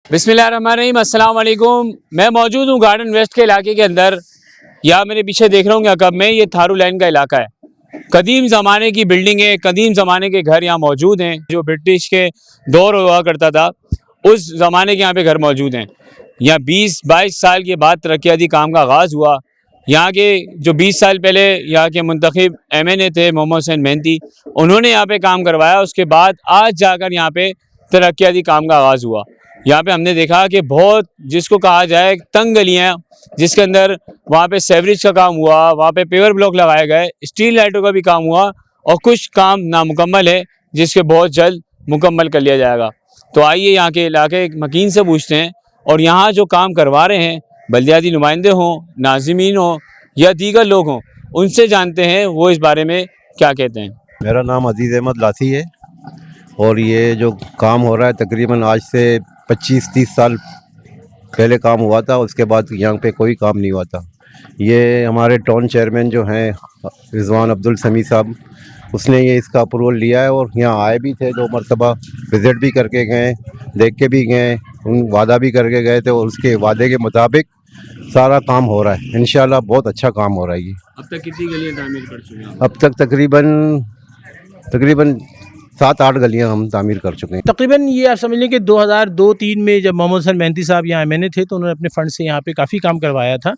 बिस्मिल्लाहिर्रहमानिर्रहीम, अस्सलाम वालेकुम। मैं मौजूद हूँ गार्डन वेस्ट के इलाके के अंदर। यहाँ मेरे पीछे देख रहा हूँ कब में ये थारू लाइन का इलाका है। कदीम ज़माने की बिल्डिंगें, कदीम ज़माने के घर यहाँ मौजूद हैं। जो ब्रिटिश के दौर हुआ करता था उस ज़माने के यहाँ पे घर मौजूद हैं। यहाँ 20-22 साल के बाद तरक्याती काम का आगाज़ हुआ। यहाँ के जो 20 साल पहले यहाँ के मुंतखब MNA थे मोहम्मद हुसैन मेहंदी, उन्होंने यहाँ पे काम करवाया। उसके बाद आज जाकर यहाँ पे तरक्याती काम का आगाज़ हुआ। यहाँ पे हमने देखा कि बहुत जिसको कहा जाए तंग गलियाँ, जिसके अंदर वहाँ पे सेवरेज का काम हुआ, वहाँ पे पेवर ब्लॉक लगाए गए, स्टील लाइटों का भी काम हुआ और कुछ काम नामुकम्मल है जिसके बहुत जल्द मुकम्मल कर लिया जाएगा। तो आइए यहाँ के इलाके मकीन से पूछते हैं और यहाँ जो काम करवा रहे हैं बल्दियाती नुमाइंदे हों, नाज़िमीन हों या दीगर लोग हों, उनसे जानते हैं वो इस बारे में क्या कहते हैं। मेरा नाम अजीज़ अहमद लासी है और ये जो काम हो रहा है तकरीबन आज से 25-30 साल पहले काम हुआ था। उसके बाद यहाँ पे कोई काम नहीं हुआ था। ये हमारे टाउन चेयरमैन जो हैं रिजवान अब्दुल समी साहब, उसने ये इसका अप्रूवल लिया है और यहाँ आए भी थे 2 मरतबा, विज़िट भी करके गए, देख के भी गए, वादा भी करके गए थे और उसके वादे के मुताबिक सारा काम हो रहा है। इंशाल्लाह बहुत अच्छा काम हो रहा है। ये अब तक कितनी गलियाँ तामीर कर चुके हैं? अब तक तकरीबन 7-8 गलियां हम तामीर कर चुके हैं। तकरीबन ये आप समझ लें कि 2002-3 में जब मोहम्मद हुसैन मेहंदी साहब यहाँ MNA थे तो उन्होंने अपने फ़ंड से यहाँ पे काफ़ी काम करवाया था,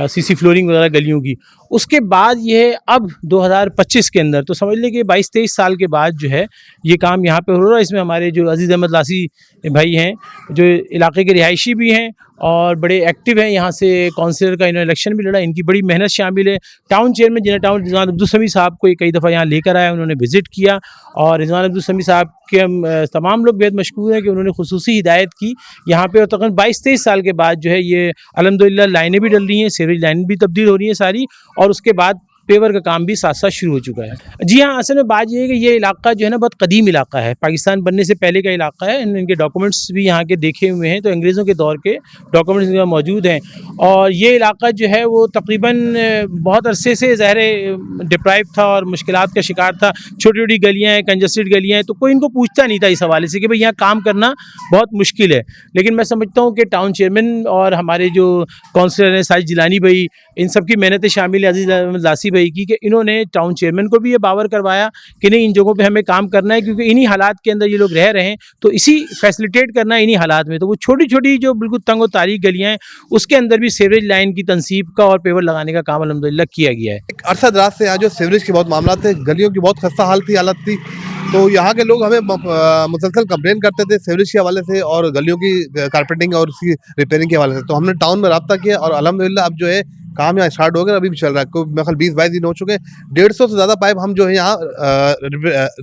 CC फ्लोरिंग वगैरह गलियों की। उसके बाद ये अब 2025 के अंदर तो समझ लें कि 22-23 साल के बाद जो है ये काम यहाँ पे हो रहा है। इसमें हमारे जो अजीज़ अहमद लासी भाई हैं, जो इलाके के रिहायशी भी हैं और बड़े एक्टिव हैं, यहाँ से काउंसिलर का इन्होंने इलेक्शन भी लड़ा, इनकी बड़ी मेहनत शामिल है। टाउन चेयरमैन जिन्हें टाउन रिजवान अब्दुल समी साहब को कई दफ़ा यहाँ लेकर आया, उन्होंने विज़िट किया और रिजवान अब्दुल समी साहब के हम तमाम लोग बेहद मशकूर हैं कि उन्होंने खुसूसी हिदायत की यहाँ पे। और तकरीबन 22-23 साल के बाद जो है ये अल्हम्दुलिल्लाह लाइनें भी डल रही हैं, सीवरेज लाइन भी तब्दील हो रही है सारी, और उसके बाद पेवर का काम भी साथ साथ शुरू हो चुका है। जी हाँ, असल में बात ये है कि ये इलाका जो है ना बहुत कदीम इलाका है, पाकिस्तान बनने से पहले का इलाका है। इनके डॉक्यूमेंट्स भी यहाँ के देखे हुए हैं तो अंग्रेज़ों के दौर के डॉक्यूमेंट्स यहाँ मौजूद हैं। और ये इलाका जो है वो तकरीबन बहुत अरसे से ज़ाहिर डिप्राइव था और मुश्किलात का शिकार था। छोटी छोटी गलियाँ हैं, कंजस्टेड गलियाँ हैं, तो कोई इनको पूछता नहीं था इस हवाले से कि भाई यहाँ काम करना बहुत मुश्किल है। लेकिन मैं समझता हूँ कि टाउन चेयरमैन और हमारे जो काउंसिलर हैं साजिद जिलानी भाई, इन सब की मेहनतें शामिल है, अजीज़ अहमद लासी भाई की, कि इन्होंने टाउन चेयरमैन को भी ये बावर करवाया कि नहीं इन जगहों पे हमें काम करना है, क्योंकि इन्हीं हालात के अंदर ये लोग रह रहे हैं, तो इसी फैसिलिटेट करना है इन्हीं हालात में। तो वो छोटी छोटी जो बिल्कुल तंग और तारीक गलियाँ हैं उसके अंदर भी सीवरेज लाइन की तनसीब का और पेवर लगाने का काम अल्हम्दुलिल्लाह किया गया है। एक अरसा दराज से यहाँ जो सीवरेज के बहुत मामला थे, गलियों की बहुत खस्ता हालत थी, तो यहाँ के लोग हमें मुसलसल कंप्लेन करते थे सीवरेज के हवाले से और गलियों की कारपेटिंग और उसकी रिपेयरिंग के हवाले से। तो हमने टाउन में रब्ता किया और अल्हम्दुलिल्लाह अब जो है काम यहाँ स्टार्ट हो गया, अभी भी चल रहा है। कोई मेरे ख्याल 20-22 दिन हो चुके हैं। 150 से ज़्यादा पाइप हम जो है यहाँ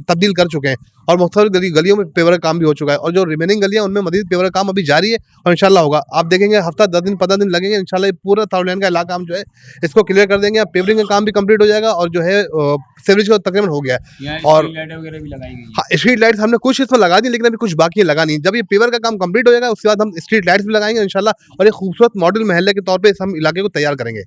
तब्दील कर चुके हैं और मुख्तलिफ गलियों में पेवर का काम भी हो चुका है और जो रिमेनिंग गलियाँ उनमें मज़ीद पेवर का काम अभी जारी है और इंशाल्लाह होगा। आप देखेंगे हफ्ता 10 दिन 15 दिन लगेंगे, इंशाल्लाह ये पूरा थारू लाइन का इलाका हम जो है इसको क्लियर कर देंगे। पेवरिंग का काम भी कंप्लीट हो जाएगा और जो है सीवरेज का तकरीबन हो गया है। और हाँ, स्ट्रीट लाइट्स हमने कुछ इसमें लगा दी, लेकिन अभी कुछ बाकी लगा नहीं। जब ये पेवर का काम कंप्लीट हो जाएगा उसके बाद हम स्ट्रीट लाइट्स भी लगाएंगे इंशाल्लाह और एक खूबसूरत मॉडल महल्ले के तौर पर इस हम इलाके को तैयार करेंगे।